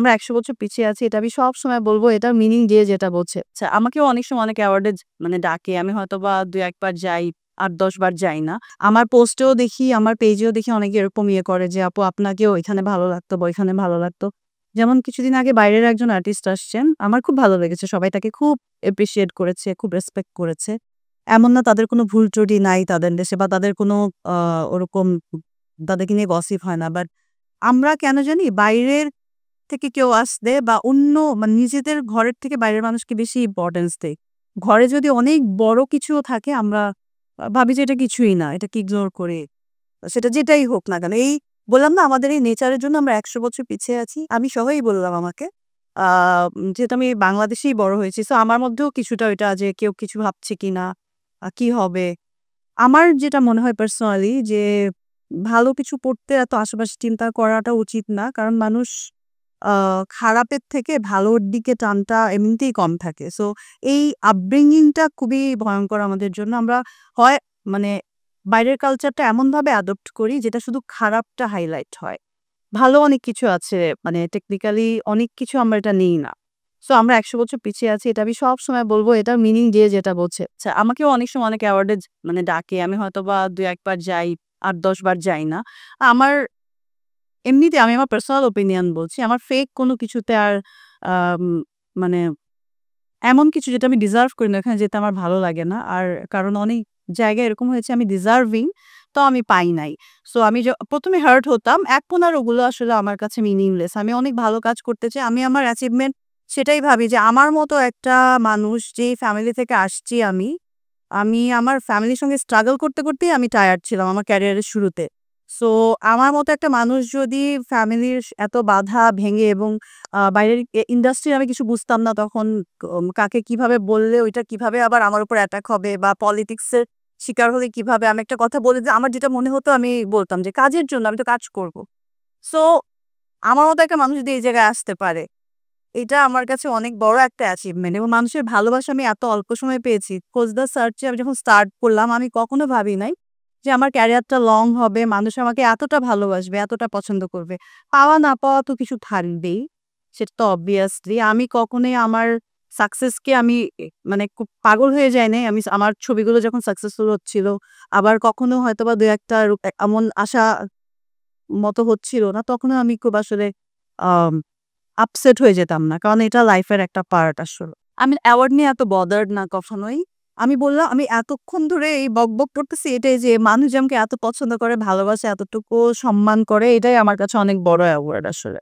আমরা ১০০ বছর পিছিয়ে আছি এটা আমি সবসময় বলব এটার মিনিং দিয়ে যেটা বোঝে। আচ্ছা আমাকেও অনেক সময় অনেক অ্যাওয়ার্ডে মানে ডাকে। আমি হয়তোবা ২-১ বার যাই, ৮-১০ বার যাই না। আমার পোস্টেও দেখি, আমার পেজেও দেখি অনেকে এরকম করে যে, "আপু আপনাকেও এখানে ভালো লাগতো বা ওইখানে ভালো লাগতো।" যেমন কিছুদিন আগে বাইরের একজন আর্টিস্ট আসছেন। আমার খুব ভালো লেগেছে। সবাই তাকে খুব অ্যাপ্রিশিয়েট করেছে, খুব রেসপেক্ট করেছে। এমন না তাদের কোনো ভুল ত্রুটি নাই তাদের দেশে বা তাদের কোনো আ ওরকম তাদেরকে নিয়ে গসিপ হয় না। বাট আমরা কেন জানি বাইরের থেকে কেউ আসলে বা অন্য মানে নিজেদের ঘরের থেকে বাইরের মানুষকে বেশি ইম্পোর্টেন্স দেই। ঘরে যদি অনেক বড় কিছুও থাকে আমরা ভাবি যে এটা কিছুই না। এটাকে ইগনোর করি। সেটা যেটাই হোক না কেন। এই বললাম না আমাদের এই নেচারের জন্য আমরা ১০০ বছর পিছিয়ে আছি। আমি সহই বললাম আমাকে। আ যেহেতু আমি বাংলাদেশেই বড় হয়েছি। সো আমার মধ্যেও কিছুটা ওইটা যে কেউ কিছু ভাবছে কিনা, কি হবে? আমার যেটা মনে হয় পার্সোনালি যে ভালো কিছু করতে এত আশেপাশে চিন্তা করাটা উচিত না। কারণ মানুষ আ খারাপের থেকে ভালোর দিকে টানটা এমনিতেই কম থাকে। সো এই আপব্রিঙ্গিং টা খুবই ভয়ংকর আমাদের জন্য। আমরা হয় মানে বাইরের কালচারটা এমনভাবে অ্যাডপ্ট করি যেটা শুধু খারাপটা হাইলাইট হয়। ভালো অনেক কিছু আছে মানে টেকনিক্যালি অনেক কিছু আমরা এটা নিই না। সো আমরা ১০০ বছর পিছিয়ে আছি এটা আমি সবসময় বলব এটার মিনিং দিয়ে যেটা বোঝে। আচ্ছা আমাকেও অনেক সময় অনেক অ্যাওয়ার্ডে মানে ডাকে। আমি হয়তোবা ২-১ বার যাই, ৮-১০ বার যাই না। আমার এমনিতে আমি আমার পার্সোনাল ওপিনিয়ন বলছি। আমার ফেক কোনো কিছুতে আর আম মানে এমন কিছু যেটা আমি ডিজার্ভ করি না ওখানে যেতে আমার ভালো লাগে না। আর কারণ অনেক জায়গায় এরকম হয়েছে আমি ডিজার্ভিং তো আমি পাই নাই। সো আমি ১ম এ হার্ট হতাম। এখন আর ওগুলো আসলে আমার কাছে মিনিংলেস। আমি অনেক ভালো কাজ করতে চাই। আমি আমার অ্যাচিভমেন্ট সেটাই ভাবি যে আমার মতো একটা মানুষ যেই ফ্যামিলি থেকে আসছি আমি, আমি আমার ফ্যামিলির সঙ্গে স্ট্রাগল করতে, করতেই আমি টায়ার্ড ছিলাম আমার ক্যারিয়ারের শুরুতে। সো আমার মতো একটা মানুষ যদি ফ্যামিলির এত বাধা ভেঙে এবং বাইরের ইন্ডাস্ট্রির আমি কিছু বুঝতাম না তখন কাকে কিভাবে বললে ওইটা কিভাবে আবার আমার উপর অ্যাটাক হবে বা পলিটিক্স এর শিকার হলে কিভাবে আমি একটা কথা বলে যে আমার যেটা মনে হতো আমি বলতাম যে কাজের জন্য আমি তো কাজ করব। সো আমার মতো একটা মানুষ যদি এই জায়গায় আসতে পারে এটা আমার কাছে অনেক বড় একটা অ্যাচিভমেন্ট এবং মানুষের ভালোবাসা আমি এত অল্প সময়ে পেয়েছি। খোঁজ দ্য সার্চে আমি যখন স্টার্ট করলাম আমি কখনো ভাবি নাই যে আমার ক্যারিয়ারটা লং হবে, মানুষ আমাকে এতটা ভালোবাসবে, এতটা পছন্দ করবে। পাওয়া না পাওয়া তো কিছু থাকবেই। সেটা তো অবভিয়াসলি আমি কখনোই আমার সাকসেসকে আমি মানে খুব পাগল হয়ে যাই নাই। আমি আমার ছবিগুলো যখন সাকসেসফুল হচ্ছিল, আবার কখনো হয়তোবা ২-১ টা এমন আশা মতো হচ্ছিল না, তখনও আমি খুব আসলে আম আপসেট হয়ে যেতাম না। কারণ এটা লাইফের একটা পার্ট আসলে। আমি অ্যাওয়ার্ড নিয়ে এত বদার্ড না কখনোই। আমি বললাম আমি এতক্ষণ ধরে এই বকবক করতেছি এটাই যে মানুষ যে আমাকে এত পছন্দ করে, ভালোবাসে, এতটুকু সম্মান করে এটাই আমার কাছে অনেক বড় অ্যাওয়ার্ড আসলে।